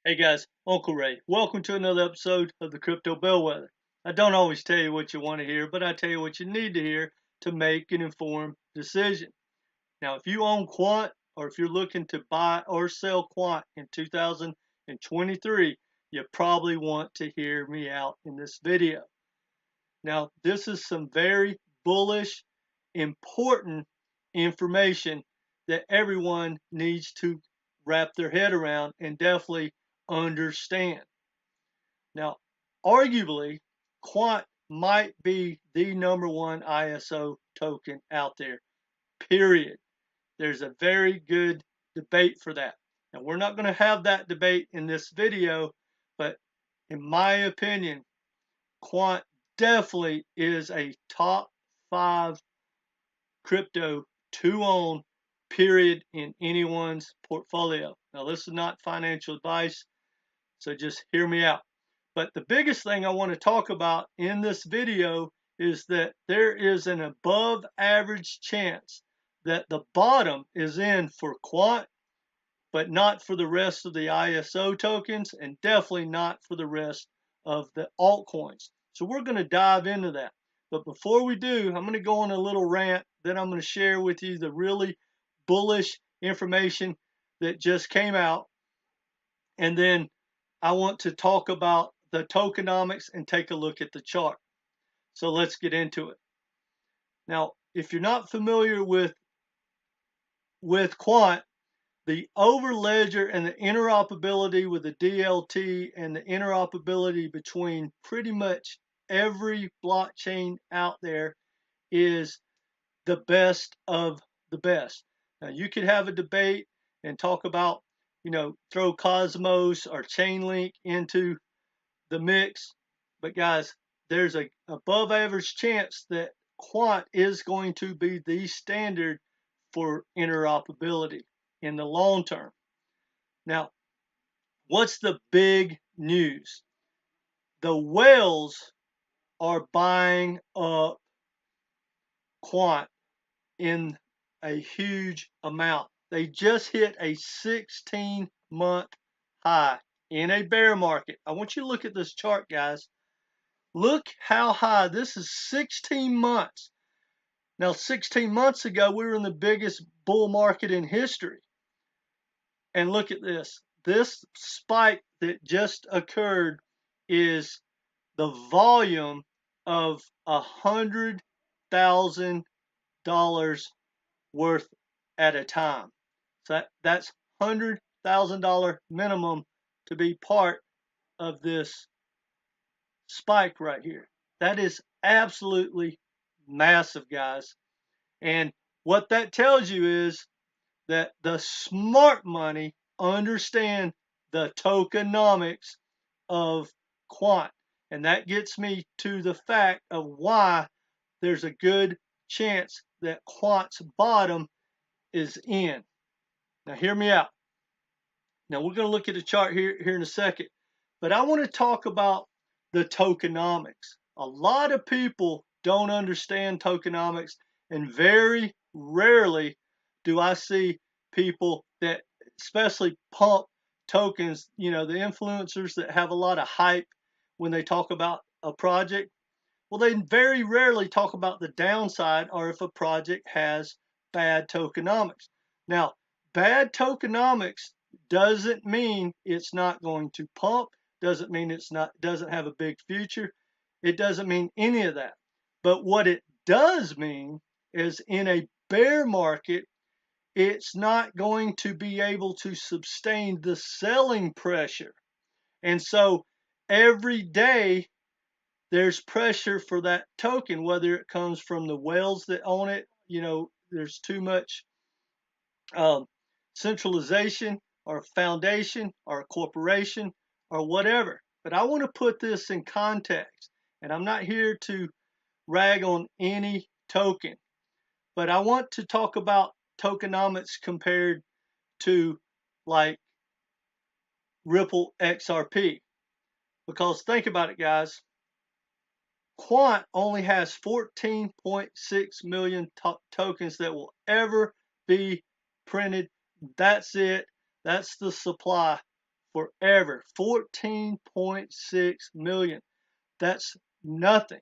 Hey guys, Uncle Ray. Welcome to another episode of the Crypto Bellwether. I don't always tell you what you want to hear, but I tell you what you need to hear to make an informed decision. Now, if you own Quant or if you're looking to buy or sell Quant in 2023, you probably want to hear me out in this video. Now, this is some very bullish, important information that everyone needs to wrap their head around and definitely understand. Now, arguably, Quant might be the #1 ISO token out there, period. There's a very good debate for that. Now, we're not going to have that debate in this video, but in my opinion, Quant definitely is a top 5 crypto to own, period, in anyone's portfolio. Now, this is not financial advice, so just hear me out. But the biggest thing I want to talk about in this video is that there is an above average chance that the bottom is in for Quant, but not for the rest of the ISO tokens, and definitely not for the rest of the altcoins. So we're going to dive into that. But before we do, I'm going to go on a little rant. Then I'm going to share with you the really bullish information that just came out. And then I want to talk about the tokenomics and take a look at the chart. So let's get into it. Now, if you're not familiar with Quant, the overledger and the interoperability with the DLT and the interoperability between pretty much every blockchain out there is the best of the best. Now, you could have a debate and talk about, throw Cosmos or Chainlink into the mix, but guys, there's a above average chance that Quant is going to be the standard for interoperability in the long term. Now, what's the big news? The whales are buying up Quant in a huge amount. They just hit a 16-month high in a bear market. I want you to look at this chart, guys. Look how high. This is 16 months. Now, 16 months ago, we were in the biggest bull market in history. And look at this. This spike that just occurred is the volume of $100,000 worth at a time. So that's $100,000 minimum to be part of this spike right here. That is absolutely massive, guys. And what that tells you is that the smart money understand the tokenomics of Quant. And that gets me to the fact of why there's a good chance that Quant's bottom is in. Now, hear me out. Now, we're going to look at the chart here in a second. But I want to talk about the tokenomics. A lot of people don't understand tokenomics, and very rarely do I see people that especially pump tokens, the influencers that have a lot of hype when they talk about a project. Well, they very rarely talk about the downside or if a project has bad tokenomics. Now, bad tokenomics doesn't mean it's not going to pump, doesn't mean doesn't have a big future. It doesn't mean any of that. But what it does mean is in a bear market, it's not going to be able to sustain the selling pressure. And so every day there's pressure for that token, whether it comes from the whales that own it, there's too much centralization or a foundation or a corporation or whatever. But I want to put this in context, and I'm not here to rag on any token, but I want to talk about tokenomics compared to like Ripple XRP. Because think about it, guys. Quant only has 14.6 million tokens that will ever be printed. That's it. That's the supply forever. 14.6 million. That's nothing.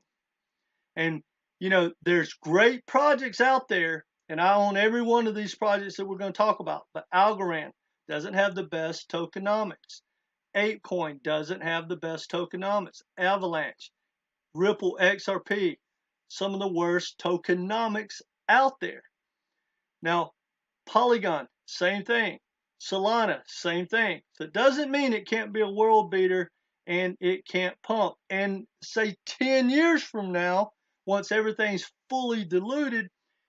And, you know, there's great projects out there, and I own every one of these projects that we're going to talk about. But Algorand doesn't have the best tokenomics. ApeCoin doesn't have the best tokenomics. Avalanche, Ripple XRP, some of the worst tokenomics out there. Now, Polygon, same thing. Solana, same thing. So it doesn't mean it can't be a world beater and it can't pump. And say 10 years from now, once everything's fully diluted,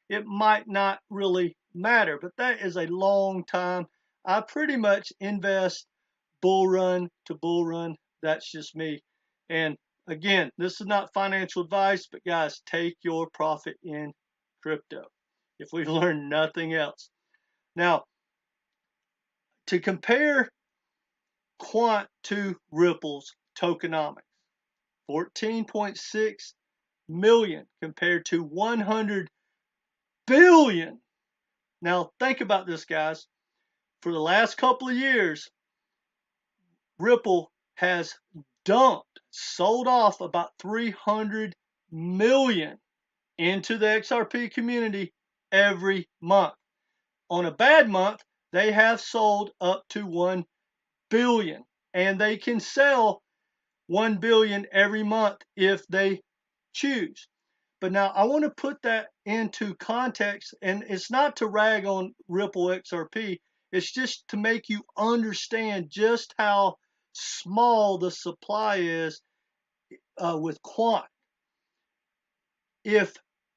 it might not really matter. But that is a long time. I pretty much invest bull run to bull run. That's just me. And again, this is not financial advice, but guys, take your profit in crypto if we've learned nothing else. Now, to compare Quant to Ripple's tokenomics, 14.6 million compared to 100 billion. Now, think about this, guys. For the last couple of years, Ripple has sold off about 300 million into the XRP community every month. On a bad month, they have sold up to 1 billion, and they can sell 1 billion every month if they choose. But now I want to put that into context, and it's not to rag on Ripple XRP, it's just to make you understand just how small the supply is with Quant. If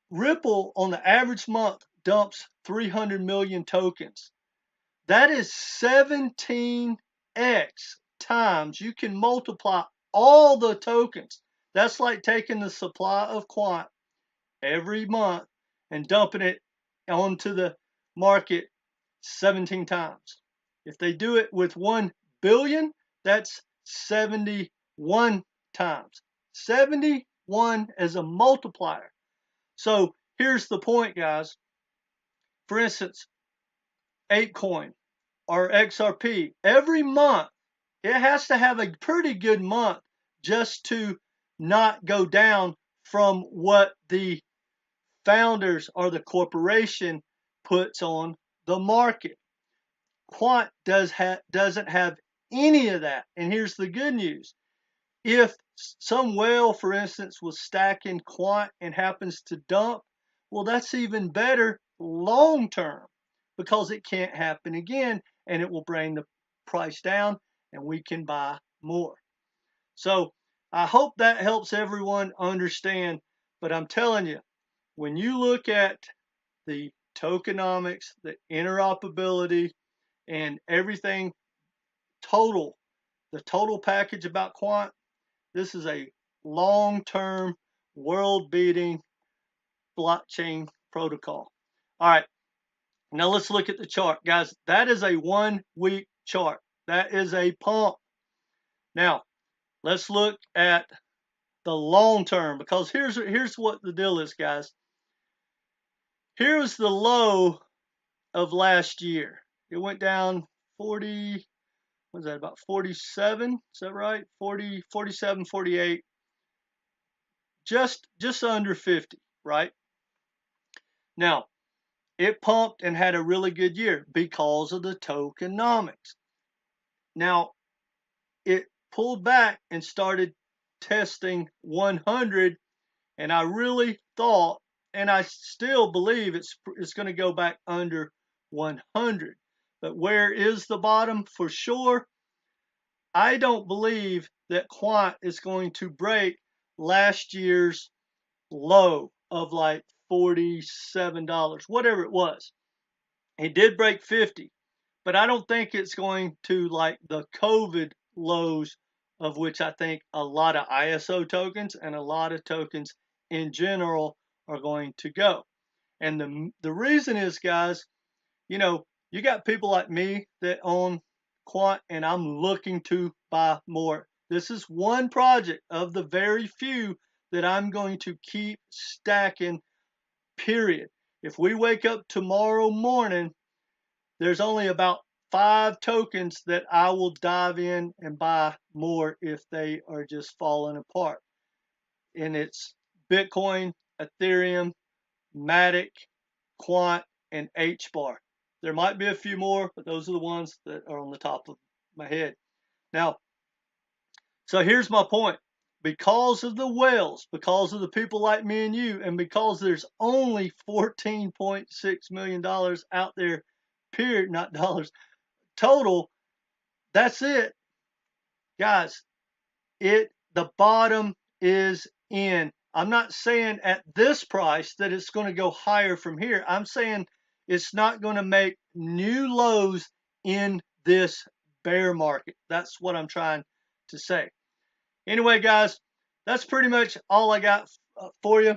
Ripple on the average month dumps 300 million tokens, that is 17x times. You can multiply all the tokens. That's like taking the supply of Quant every month and dumping it onto the market 17 times. If they do it with 1 billion, that's 71 times. 71 as a multiplier. So here's the point, guys. For instance, ApeCoin or XRP, every month, it has to have a pretty good month just to not go down from what the founders or the corporation puts on the market. Quant doesn't have any of that. And here's the good news. If some whale, for instance, was stacking Quant and happens to dump, well, that's even better long term because it can't happen again and it will bring the price down and we can buy more. So I hope that helps everyone understand. But I'm telling you, when you look at the tokenomics, the interoperability, and everything total, the total package about Quant, this is a long-term, world-beating blockchain protocol. All right, now let's look at the chart. Guys, that is a 1-week chart. That is a pump. Now, let's look at the long term, because here's what the deal is, guys. Here's the low of last year. It went down 40, what was that, about 47? Is that right? 40, 47, 48. Just under 50, right? Now, it pumped and had a really good year because of the tokenomics. Now, it pulled back and started testing 100, and I really thought, and I still believe it's going to go back under 100. But where is the bottom? For sure, I don't believe that Quant is going to break last year's low of like $47, whatever it was. It did break 50, but I don't think it's going to like the COVID lows, of which I think a lot of ISO tokens and a lot of tokens in general are going to go. And the reason is, guys, you know, you got people like me that own Quant, and I'm looking to buy more. This is one project of the very few that I'm going to keep stacking, period. If we wake up tomorrow morning, there's only about 5 tokens that I will dive in and buy more if they are just falling apart. And it's Bitcoin, Ethereum, Matic, Quant, and HBAR. There might be a few more, but those are the ones that are on the top of my head. Now, so here's my point. Because of the whales, because of the people like me and you, and because there's only $14.6 million out there, period, not dollars, total, that's it. Guys, the bottom is in. I'm not saying at this price that it's going to go higher from here. I'm saying it's not going to make new lows in this bear market. That's what I'm trying to say. Anyway, guys, that's pretty much all I got for you.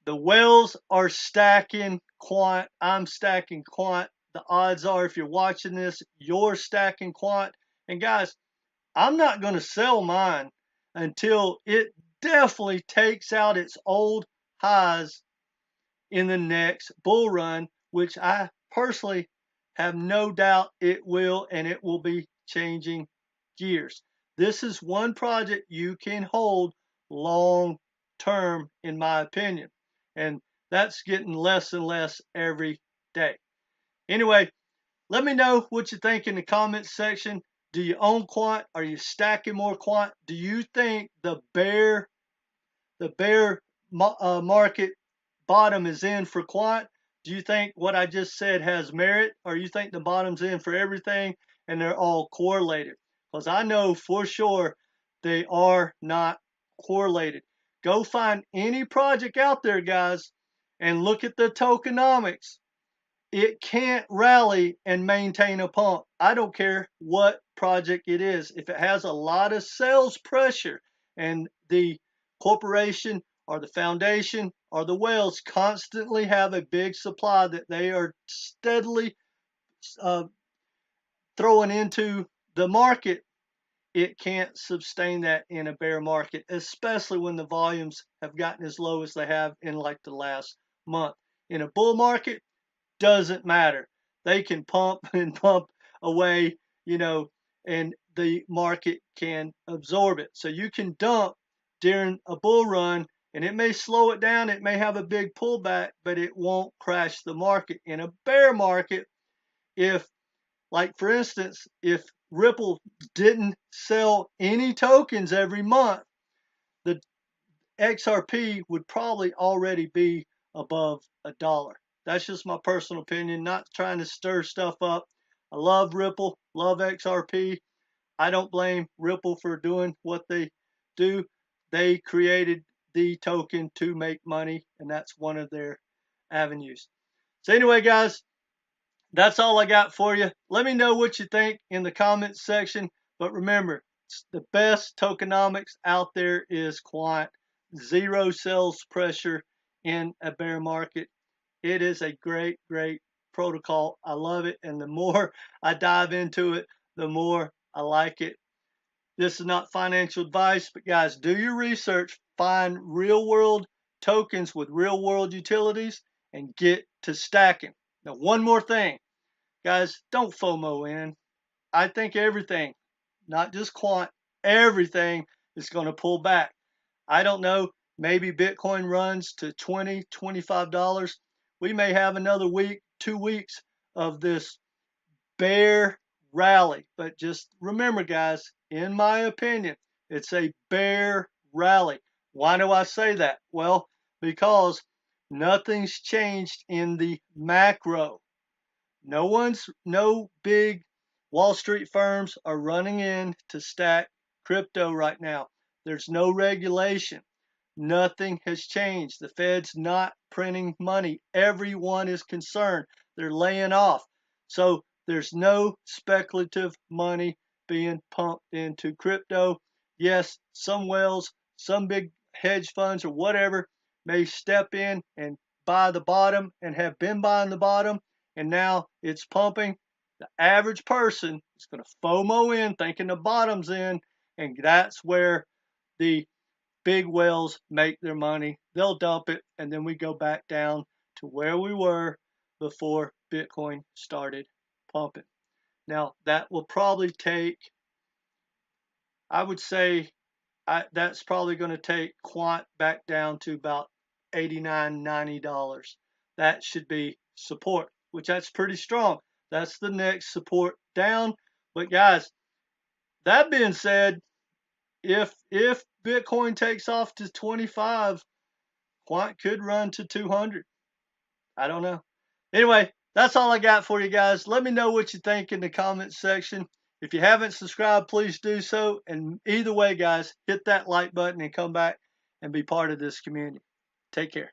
The whales are stacking Quant. I'm stacking Quant. The odds are, if you're watching this, you're stacking Quant. And guys, I'm not going to sell mine until it definitely takes out its old highs in the next bull run, which I personally have no doubt it will, and it will be changing gears. This is one project you can hold long term, in my opinion, and that's getting less and less every day. Anyway, let me know what you think in the comments section. Do you own Quant? Are you stacking more Quant? Do you think the bear market bottom is in for Quant? Do you think what I just said has merit, or you think the bottom's in for everything and they're all correlated? Because I know for sure they are not correlated. Go find any project out there, guys, and look at the tokenomics. It can't rally and maintain a pump. I don't care what project it is. If it has a lot of sales pressure and the corporation or the foundation or the whales constantly have a big supply that they are steadily throwing into the market, it can't sustain that in a bear market, especially when the volumes have gotten as low as they have in like the last month. In a bull market, doesn't matter. They can pump and pump away, and the market can absorb it. So you can dump during a bull run, and it may slow it down. It may have a big pullback, but it won't crash the market. In a bear market, for instance, if Ripple didn't sell any tokens every month, the XRP would probably already be above $1. That's just my personal opinion, not trying to stir stuff up. I love Ripple, love XRP. I don't blame Ripple for doing what they do. They created the token to make money, and that's one of their avenues. So anyway, guys, that's all I got for you. Let me know what you think in the comments section. But remember, the best tokenomics out there is Quant. Zero sales pressure in a bear market. It is a great, great protocol. I love it. And the more I dive into it, the more I like it. This is not financial advice, but guys, do your research. Find real world tokens with real world utilities and get to stacking. Now, one more thing. Guys, don't FOMO in. I think everything, not just Quant, everything is going to pull back. I don't know. Maybe Bitcoin runs to $20, $25. We may have another week, 2 weeks of this bear rally. But just remember, guys, in my opinion, it's a bear rally. Why do I say that? Well, because nothing's changed in the macro. No big Wall Street firms are running in to stack crypto right now. There's no regulation. Nothing has changed. The Fed's not printing money. Everyone is concerned. They're laying off. So there's no speculative money being pumped into crypto. Yes, some whales, some big hedge funds or whatever may step in and buy the bottom and have been buying the bottom, and now it's pumping. The average person is going to FOMO in thinking the bottom's in, and that's where the big whales make their money. They'll dump it, and then we go back down to where we were before Bitcoin started pumping. Now that will probably take, I would say, that's probably going to take Quant back down to about $89, $90. That should be support, which that's pretty strong. That's the next support down. But guys, that being said, if Bitcoin takes off to 25, Quant could run to 200. I don't know. Anyway, that's all I got for you guys. Let me know what you think in the comments section. If you haven't subscribed, please do so. And either way, guys, hit that like button and come back and be part of this community. Take care.